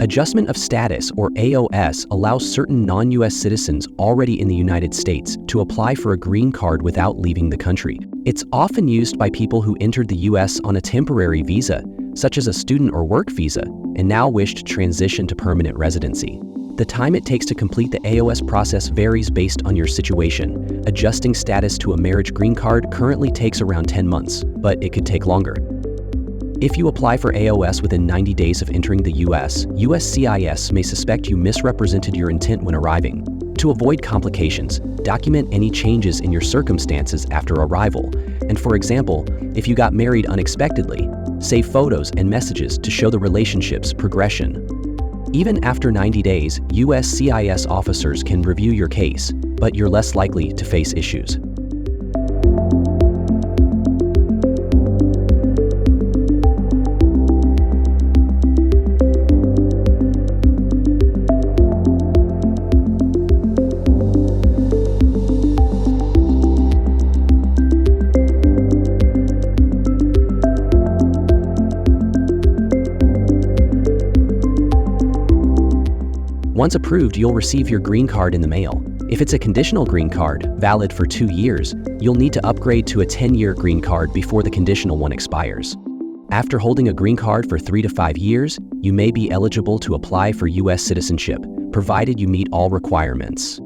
Adjustment of status, or AOS, allows certain non-U.S. citizens already in the United States to apply for a green card without leaving the country. It's often used by people who entered the U.S. on a temporary visa, such as a student or work visa, and now wish to transition to permanent residency. The time it takes to complete the AOS process varies based on your situation. Adjusting status to a marriage green card currently takes around 10 months, but it could take longer. If you apply for AOS within 90 days of entering the U.S., USCIS may suspect you misrepresented your intent when arriving. To avoid complications, document any changes in your circumstances after arrival. And for example, if you got married unexpectedly, save photos and messages to show the relationship's progression. Even after 90 days, USCIS officers can review your case, but you're less likely to face issues. Once approved, you'll receive your green card in the mail. If it's a conditional green card, valid for 2 years, you'll need to upgrade to a 10-year green card before the conditional one expires. After holding a green card for 3 to 5 years, you may be eligible to apply for U.S. citizenship, provided you meet all requirements.